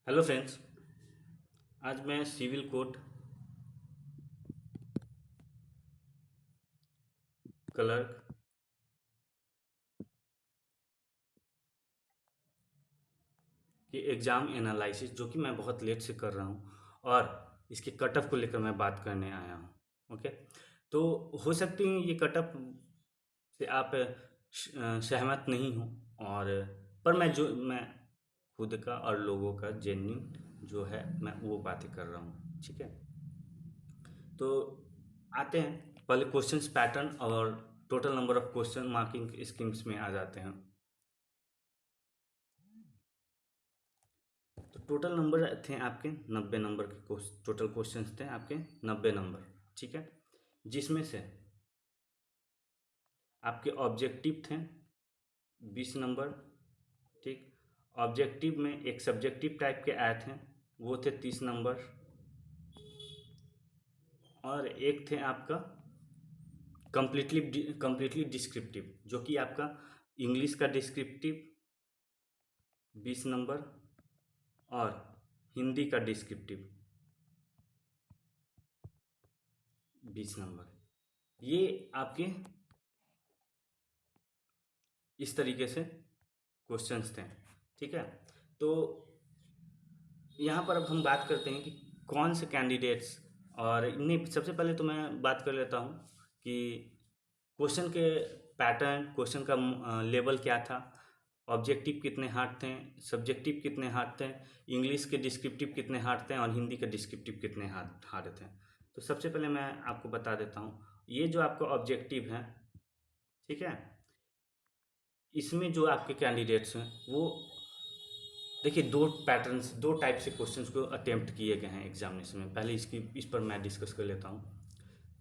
Hello friends. आज मैं civil code clerk की एग्ज़ाम एनालिसिस जो कि मैं बहुत लेट से कर रहा हूँ और इसके कट ऑफ को लेकर मैं बात करने आया हूँ। ओके, तो हो सकती है ये कट ऑफ से आप सहमत नहीं हो, और पर मैं खुद का और लोगों का जेन्युइन जो है मैं वो बातें कर रहा हूँ। ठीक है, तो आते हैं पहले क्वेश्चंस पैटर्न और total number of question marking schemes में आ जाते हैं। तो टोटल नंबर थे आपके 90 नंबर के टोटल क्वेश्चंस थे आपके 90 नंबर। ठीक है, जिसमें से आपके ऑब्जेक्टिव थे 20 नंबर। ठीक, ऑब्जेक्टिव में एक सब्जेक्टिव टाइप के आए थे, वो थे 30 नंबर। और एक थे आपका कंप्लीटली डिस्क्रिप्टिव जो कि आपका इंग्लिश का डिस्क्रिप्टिव 20 नंबर और हिंदी का डिस्क्रिप्टिव 20 नंबर। ये आपके इस तरीके से क्वेश्चंस थे। ठीक है, तो यहाँ पर अब हम बात करते हैं कि कौन से कैंडिडेट्स, और नहीं, सबसे पहले तो मैं बात कर लेता हूँ कि क्वेश्चन के पैटर्न, क्वेश्चन का लेवल क्या था, ऑब्जेक्टिव कितने हार्ड थे, सब्जेक्टिव कितने हार्ड थे, इंग्लिश के डिस्क्रिप्टिव कितने हार्ड थे और हिंदी के डिस्क्रिप्टिव कितने हार्ड हार्ड थे। तो सबसे पहले मैं आपको बता देता हूँ, ये जो आपका ऑब्जेक्टिव है, ठीक है, इसमें जो आपके कैंडिडेट्स हैं वो देखिए दो पैटर्न्स, दो टाइप से क्वेश्चंस को अटेम्प्ट किए गए हैं एग्जामिनेशन में। पहले इस पर मैं डिस्कस कर लेता हूँ।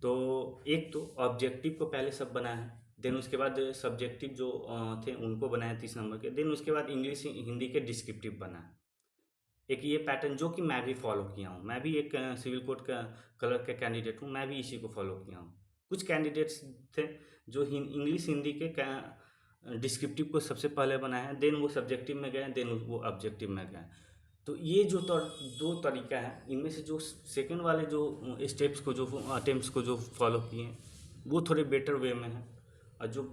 तो एक तो ऑब्जेक्टिव को पहले सब बनाए हैं, देन उसके बाद सब्जेक्टिव जो थे उनको बनाए 30 नंबर के, देन उसके बाद इंग्लिश हिंदी के डिस्क्रिप्टिव बनाए। एक ये पैटर्न जो कि मैं भी फॉलो किया हूँ, मैं भी एक सिविल कोड का कलर का कैंडिडेट हूँ, मैं भी इसी को फॉलो किया हूँ। कुछ कैंडिडेट्स थे जो इंग्लिश हिंदी के डिस्क्रिप्टिव को सबसे पहले बनाए हैं, देन वो सब्जेक्टिव में गए, देन वो ऑब्जेक्टिव में गए। तो ये जो दो तरीका है, इनमें से जो सेकंड वाले जो स्टेप्स को, जो अटेम्प्ट्स को जो फॉलो किए हैं वो थोड़े बेटर वे में हैं, और जो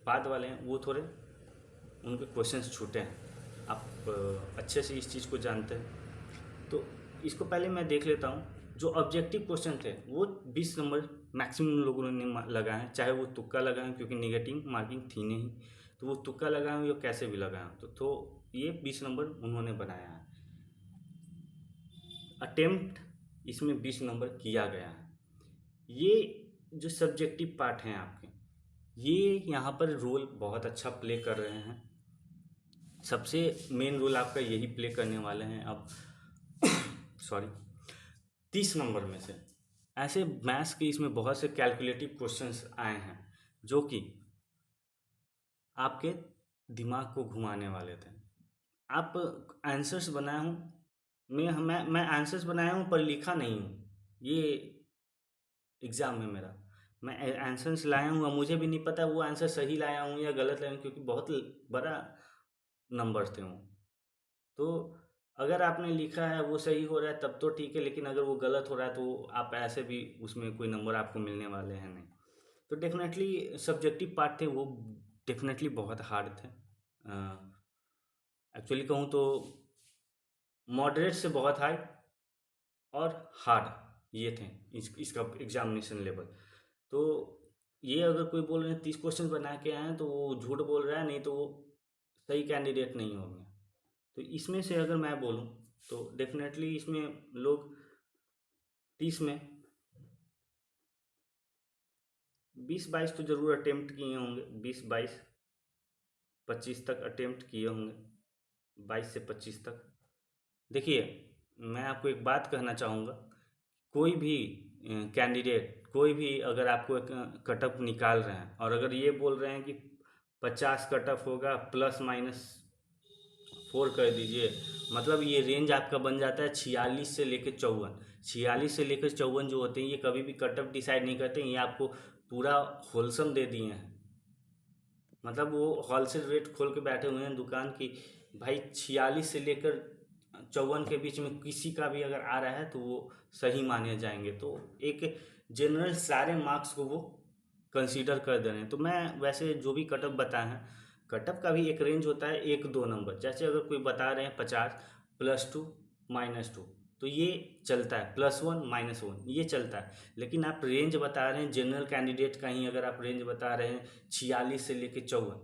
बाद वाले हैं वो थोड़े उनके क्वेश्चंस छूटे हैं। आप अच्छे से इस चीज़ को जानते हैं, तो इसको पहले मैं देख लेता हूँ। जो ऑब्जेक्टिव क्वेश्चन थे वो 20 नंबर मैक्सिमम लोगों ने लगाए हैं, चाहे वो तुक्का लगाएं क्योंकि निगेटिव मार्किंग थी नहीं, तो वो तुक्का लगाएं या कैसे भी लगाएं, तो ये 20 नंबर उन्होंने बनाया है। अटेम्प्ट इसमें 20 नंबर किया गया है। ये जो सब्जेक्टिव पार्ट हैं आपके, ये यहाँ पर रोल बहुत अच्छा प्ले कर रहे हैं। सबसे मेन रोल आपका यही प्ले करने वाले हैं अब। सॉरी, 30 नंबर में से ऐसे मैथ्स के इसमें बहुत से कैलकुलेटिव क्वेश्चंस आए हैं जो कि आपके दिमाग को घुमाने वाले थे। आप आंसर्स बनाया हूँ, मैं आंसर्स बनाया हूँ पर लिखा नहीं हूँ। ये एग्ज़ाम है मेरा, मैं आंसर्स लाया हूँ और मुझे भी नहीं पता वो आंसर सही लाया हूँ या गलत लाया हूँ, क्योंकि बहुत बड़ा नंबर थे वो। तो अगर आपने लिखा है वो सही हो रहा है तब तो ठीक है, लेकिन अगर वो गलत हो रहा है तो आप ऐसे भी उसमें कोई नंबर आपको मिलने वाले हैं नहीं। तो डेफिनेटली सब्जेक्टिव पार्ट थे वो, डेफिनेटली बहुत हार्ड थे। एक्चुअली कहूँ तो मॉडरेट से बहुत हाई और हार्ड ये थे इसका एग्जामिनेशन लेवल। तो ये अगर कोई बोल रहे हैं 30 क्वेश्चन बना के आए हैं तो वो झूठ बोल रहा है, नहीं तो वो सही कैंडिडेट नहीं होंगे। तो इसमें से अगर मैं बोलूँ तो डेफिनेटली इसमें लोग 30 में 20-22 तो ज़रूर अटेम्प्ट किए होंगे, 20-22-25 तक अटेम्प्ट किए होंगे, 22 से 25 तक। देखिए, मैं आपको एक बात कहना चाहूँगा, कोई भी कैंडिडेट, कोई भी अगर आपको एक कट ऑफ निकाल रहे हैं और अगर ये बोल रहे हैं कि 50 कट ऑफ होगा +-4 कर दीजिए, मतलब ये रेंज आपका बन जाता है 46 से लेकर 54। 46 से लेकर 54 जो होते हैं ये कभी भी कट ऑफ डिसाइड नहीं करते, ये आपको पूरा होलसम दे दिए हैं। मतलब वो होलसेल रेट खोल के बैठे हुए हैं दुकान की, भाई 46 से लेकर 54 के बीच में किसी का भी अगर आ रहा है तो वो सही माने जाएंगे। तो एक जनरल सारे मार्क्स को वो कंसीडर कर दे रहे हैं। तो मैं वैसे जो भी कटअप बताए हैं, कटअप का भी एक रेंज होता है 1-2 नंबर। जैसे अगर कोई बता रहे हैं 50 +2 -2, तो ये चलता है, +1 -1 ये चलता है। लेकिन आप रेंज बता रहे हैं जनरल कैंडिडेट का ही, अगर आप रेंज बता रहे हैं 46 से लेके 54,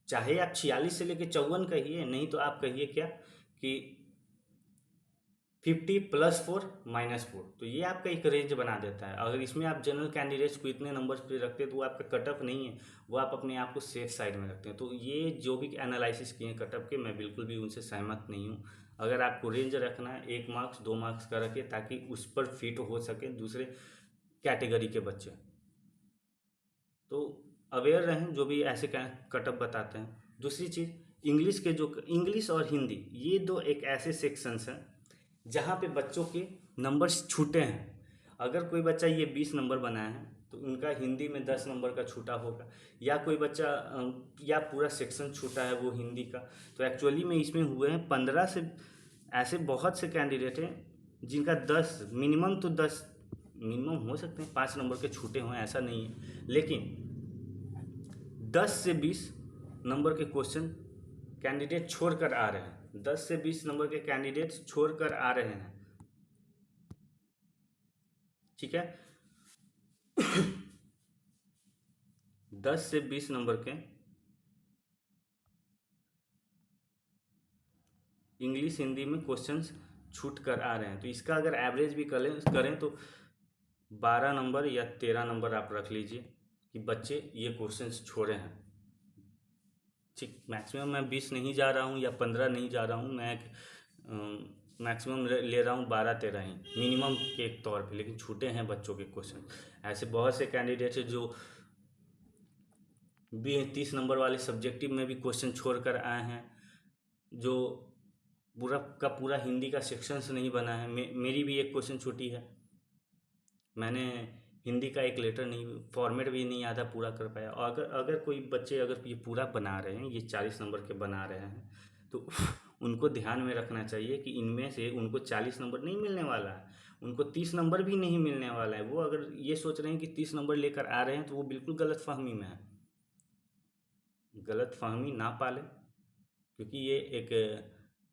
चाहे आप 46 से लेके 54 कहिए, नहीं तो आप कहिए क्या कि 50 +4 -4, तो ये आपका एक रेंज बना देता है। अगर इसमें आप जनरल कैंडिडेट्स को इतने नंबर्स पे रखते हैं तो वो आपका कटअप नहीं है, वो आप अपने आप को सेफ साइड में रखते हैं। तो ये जो भी एनालिसिस किए हैं कटअप के, मैं बिल्कुल भी उनसे सहमत नहीं हूँ। अगर आपको रेंज रखना है 1 मार्क्स 2 मार्क्स का रखिए, ताकि उस पर फिट हो सके दूसरे कैटेगरी के बच्चे। तो अवेयर रहें जो भी ऐसे कटअप बताते हैं। दूसरी चीज़, इंग्लिश के जो इंग्लिश और हिंदी, ये दो एक ऐसे सेक्शंस हैं जहाँ पे बच्चों के नंबर्स छूटे हैं। अगर कोई बच्चा ये 20 नंबर बनाया है तो उनका हिंदी में 10 नंबर का छूटा होगा, या कोई बच्चा या पूरा सेक्शन छूटा है वो हिंदी का। तो एक्चुअली में इसमें हुए हैं 15 से, ऐसे बहुत से कैंडिडेट हैं जिनका 10 मिनिमम, तो 10 मिनिमम हो सकते हैं 5 नंबर के छूटे हों, ऐसा नहीं है। लेकिन 10 से 20 नंबर के क्वेश्चन कैंडिडेट छोड़ कर आ रहे हैं, 10 से 20 नंबर के कैंडिडेट्स छोड़ कर आ रहे हैं। ठीक है। 10 से 20 नंबर के इंग्लिश हिंदी में क्वेश्चंस छूट कर आ रहे हैं। तो इसका अगर एवरेज भी करें तो 12 नंबर या 13 नंबर आप रख लीजिए कि बच्चे ये क्वेश्चंस छोड़े हैं। ठीक, मैक्सिमम मैं 20 नहीं जा रहा हूँ या 15 नहीं जा रहा हूँ, मैं मैक्सिमम ले रहा हूँ 12-13 ही मिनिमम के तौर पे। लेकिन छूटे हैं बच्चों के क्वेश्चन। ऐसे बहुत से कैंडिडेट्स हैं जो 30 नंबर वाले सब्जेक्टिव में भी क्वेश्चन छोड़ कर आए हैं, जो पूरा का पूरा हिंदी का सेक्शंस नहीं बना है। मेरी भी एक क्वेश्चन छूटी है, मैंने हिंदी का एक लेटर नहीं, फॉर्मेट भी नहीं आधा पूरा कर पाया। और अगर कोई बच्चे अगर ये पूरा बना रहे हैं, ये 40 नंबर के बना रहे हैं, तो उनको ध्यान में रखना चाहिए कि इनमें से उनको 40 नंबर नहीं मिलने वाला है, उनको 30 नंबर भी नहीं मिलने वाला है। वो अगर ये सोच रहे हैं कि 30 नंबर लेकर आ रहे हैं तो वो बिल्कुल गलत फहमी में है। गलत फहमी ना पाले, क्योंकि ये एक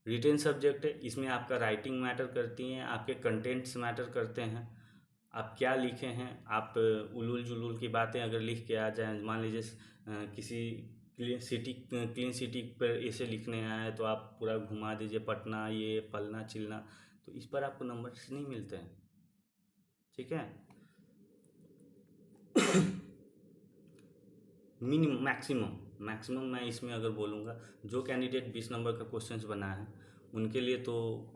रिटेन सब्जेक्ट है। इसमें आपका राइटिंग मैटर करती है, आपके कंटेंट्स मैटर करते हैं, आप क्या लिखे हैं। आप उलूल जुलूल की बातें अगर लिख के आ जाएं, मान लीजिए किसी क्लीन सिटी पर ऐसे लिखने आए तो आप पूरा घुमा दीजिए पटना ये फलना चिलना, तो इस पर आपको नंबर्स नहीं मिलते हैं। ठीक है। मैक्सिमम मैं इसमें अगर बोलूँगा, जो कैंडिडेट 20 नंबर का क्वेश्चंस बनाए हैं उनके लिए तो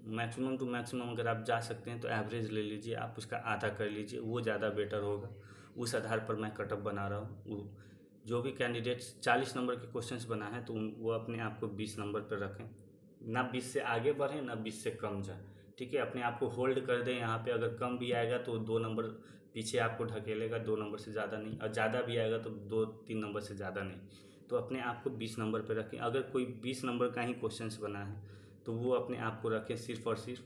मैक्सिमम टू मैक्सिमम अगर आप जा सकते हैं तो एवरेज ले लीजिए, आप उसका आधा कर लीजिए, वो ज़्यादा बेटर होगा। उस आधार पर मैं कटअप बना रहा हूँ। जो भी कैंडिडेट्स 40 नंबर के क्वेश्चंस बना है तो वो अपने आप को 20 नंबर पर रखें, ना 20 से आगे बढ़ें ना 20 से कम जाए। ठीक है, अपने आप को होल्ड कर दें यहाँ पे। अगर कम भी आएगा तो 2 नंबर पीछे आपको ढकेलेगा, 2 नंबर से ज़्यादा नहीं, और ज़्यादा भी आएगा तो 2-3 नंबर से ज़्यादा नहीं। तो अपने आप को 20 नंबर पर रखें। अगर कोई 20 नंबर का ही क्वेश्चंस बना है तो वो अपने आप को रखें सिर्फ और सिर्फ।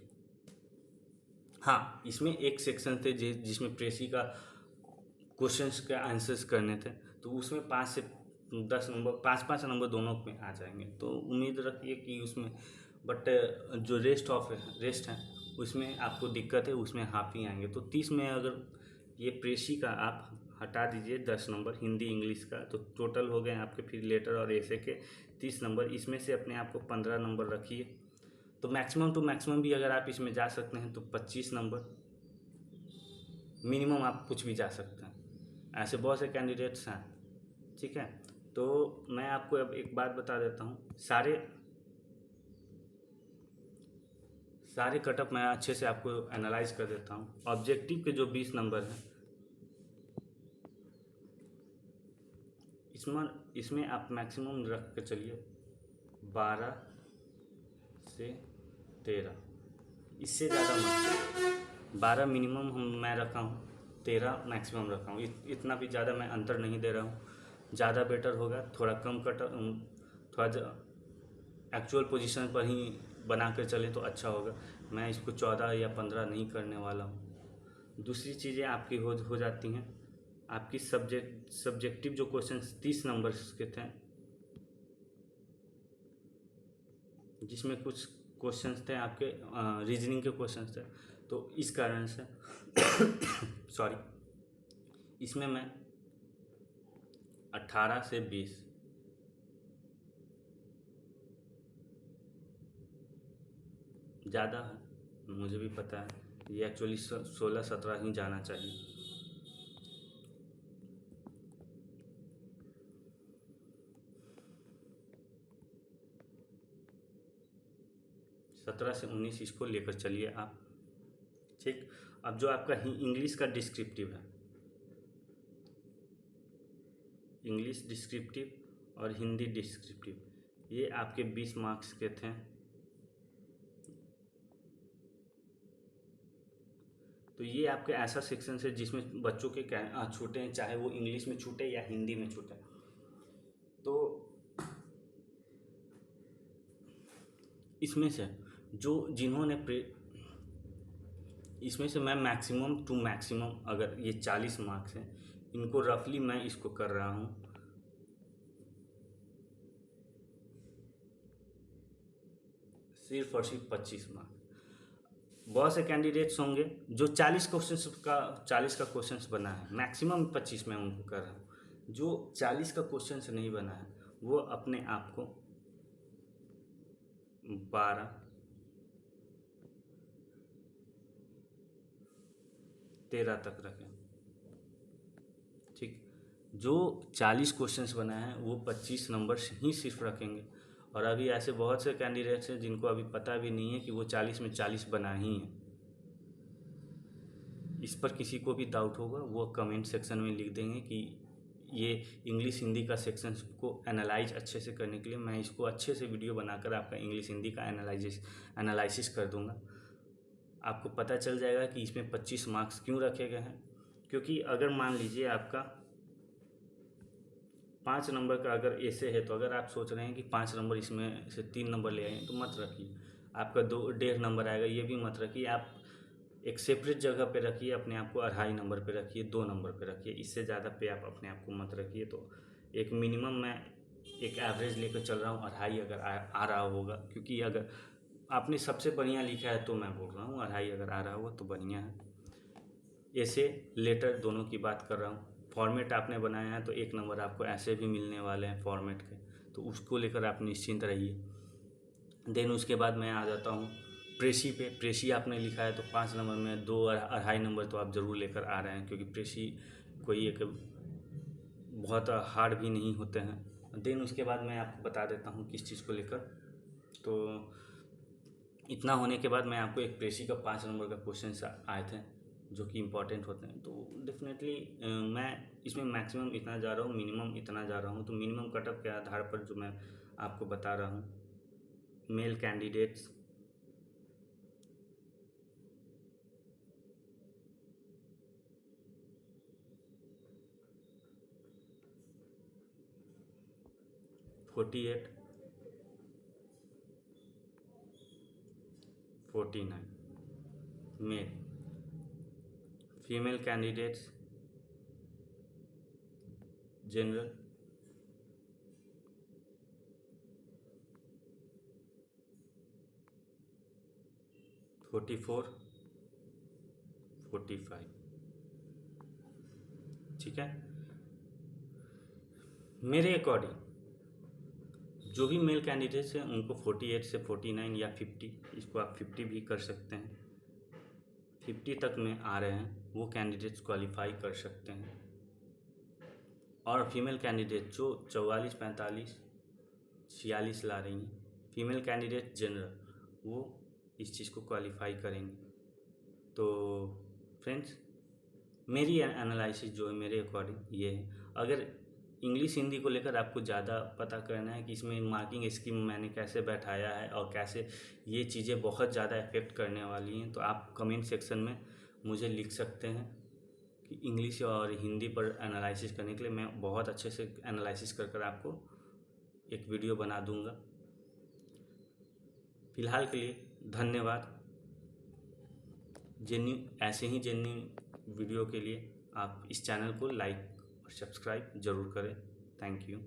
हाँ, इसमें एक सेक्शन थे जिसमें प्रेसी का क्वेश्चंस के आंसर्स करने थे, तो उसमें 5 से 10 नंबर, 5-5 नंबर दोनों में आ जाएंगे। तो उम्मीद रखिए कि उसमें, बट जो रेस्ट है उसमें आपको दिक्कत है, उसमें हाफ ही आएंगे। तो 30 में अगर ये प्रेसी का आप हटा दीजिए 10 नंबर हिंदी इंग्लिश का, तो टोटल हो गए आपके फिर लेटर और ऐसे के 30 नंबर। इसमें से अपने आप को 15 नंबर रखिए। तो मैक्सिमम टू मैक्सिमम भी अगर आप इसमें जा सकते हैं तो 25 नंबर, मिनिमम आप कुछ भी जा सकते हैं। ऐसे बहुत से कैंडिडेट्स हैं। ठीक है, तो मैं आपको अब एक बात बता देता हूँ, सारे कटअप मैं अच्छे से आपको एनालाइज कर देता हूँ। ऑब्जेक्टिव के जो 20 नंबर हैं, इसमें आप मैक्सिमम रख के चलिए 12 से 13, इससे ज़्यादा मत। 12 मिनिमम मैं रखा हूँ, 13 मैक्सिमम रखा हूँ। इतना भी ज़्यादा मैं अंतर नहीं दे रहा हूँ। ज़्यादा बेटर होगा, थोड़ा कम थोड़ा एक्चुअल पोजीशन पर ही बना कर चले तो अच्छा होगा। मैं इसको 14 या 15 नहीं करने वाला हूँ। दूसरी चीज़ें आपकी हो जाती हैं। आपकी सब्जेक्टिव जो क्वेश्चंस 30 नंबर्स के थे, जिसमें कुछ क्वेश्चंस थे आपके रीजनिंग के क्वेश्चंस थे, तो इस कारण से सॉरी, इसमें मैं 18 से 20 ज़्यादा है, मुझे भी पता है। ये एक्चुअली 16-17 ही जाना चाहिए। सत्रह से 19 इसको लेकर चलिए आप। ठीक। अब जो आपका इंग्लिश का डिस्क्रिप्टिव है, इंग्लिश डिस्क्रिप्टिव और हिंदी डिस्क्रिप्टिव, ये आपके 20 मार्क्स के थे। तो ये आपके ऐसा सेक्शन है जिसमें बच्चों के छूटे हैं, चाहे वो इंग्लिश में छूटे या हिंदी में छूटे। तो इसमें से जो जिन्होंने इसमें से मैं मैक्सिमम टू मैक्सिमम, अगर ये 40 मार्क्स हैं, इनको रफली मैं इसको कर रहा हूँ सिर्फ और सिर्फ 25 मार्क्स। बहुत से कैंडिडेट्स होंगे जो 40 का क्वेश्चंस बना है, मैक्सिमम 25 में उनको कर रहा हूँ। जो 40 का क्वेश्चंस नहीं बना है वो अपने आप को 12, 13 तक रखें। ठीक। जो 40 क्वेश्चंस बना है वो 25 नंबर ही सिर्फ रखेंगे। और अभी ऐसे बहुत से कैंडिडेट्स हैं जिनको अभी पता भी नहीं है कि वो 40 में 40 बना ही है। इस पर किसी को भी डाउट होगा वो कमेंट सेक्शन में लिख देंगे कि ये इंग्लिश हिंदी का सेक्शन को एनालाइज अच्छे से करने के लिए मैं इसको अच्छे से वीडियो बनाकर आपका इंग्लिश हिंदी का एनालिसिस कर दूंगा। आपको पता चल जाएगा कि इसमें 25 मार्क्स क्यों रखे गए हैं। क्योंकि अगर मान लीजिए आपका 5 नंबर का अगर ऐसे है, तो अगर आप सोच रहे हैं कि 5 नंबर इसमें से 3 नंबर ले आए तो मत रखिए। आपका 1.5 नंबर आएगा, ये भी मत रखिए। आप एक सेपरेट जगह पे रखिए, अपने आप को 2.5 नंबर पे रखिए, 2 नंबर पे रखिए। इससे ज़्यादा पे आप अपने आप को मत रखिए। तो एक मिनिमम मैं एक एवरेज लेकर चल रहा हूँ, 2.5 अगर आ रहा होगा। क्योंकि अगर आपने सबसे बढ़िया लिखा है तो मैं बोल रहा हूँ 2.5 अगर आ रहा होगा तो बढ़िया है। ऐसे लेटर दोनों की बात कर रहा हूँ। फॉर्मेट आपने बनाया है तो 1 नंबर आपको ऐसे भी मिलने वाले हैं फॉर्मेट के, तो उसको लेकर आप निश्चिंत रहिए। देन उसके बाद मैं आ जाता हूँ प्रेसी पे। प्रेसी आपने लिखा है तो 5 नंबर में 2-2.5 नंबर तो आप ज़रूर लेकर आ रहे हैं, क्योंकि प्रेसी कोई एक बहुत हार्ड भी नहीं होते हैं। देन उसके बाद मैं आपको बता देता हूँ किस चीज़ को लेकर। तो इतना होने के बाद मैं आपको एक प्रेसी का 5 नंबर का क्वेश्चन आए थे जो कि इम्पॉर्टेंट होते हैं। तो डेफिनेटली मैं इसमें मैक्सिमम इतना जा रहा हूँ, मिनिमम इतना जा रहा हूँ। तो मिनिमम कटअप के आधार पर जो मैं आपको बता रहा हूँ, male candidates 48, 49 male. Female candidates general 44, 45। ठीक है। मेरे अकॉर्डिंग जो भी मेल कैंडिडेट्स हैं उनको 48 से 49 या 50, इसको आप 50 भी कर सकते हैं, 50 तक में आ रहे हैं वो कैंडिडेट्स क्वालिफाई कर सकते हैं। और फीमेल कैंडिडेट जो 44, 45, 46 ला रही हैं, फीमेल कैंडिडेट जनरल, वो इस चीज़ को क्वालिफाई करेंगे। तो फ्रेंड्स, मेरी एनालिसिस जो है मेरे अकॉर्डिंग ये है। अगर इंग्लिश हिंदी को लेकर आपको ज़्यादा पता करना है कि इसमें मार्किंग स्कीम मैंने कैसे बैठाया है और कैसे ये चीज़ें बहुत ज़्यादा इफेक्ट करने वाली हैं, तो आप कमेंट सेक्शन में मुझे लिख सकते हैं कि इंग्लिश और हिंदी पर एनालिसिस करने के लिए मैं बहुत अच्छे से एनालिसिस कर आपको एक वीडियो बना दूंगा। फ़िलहाल के लिए धन्यवाद। ऐसे ही जेन्युइन वीडियो के लिए आप इस चैनल को लाइक और सब्सक्राइब ज़रूर करें। Thank you.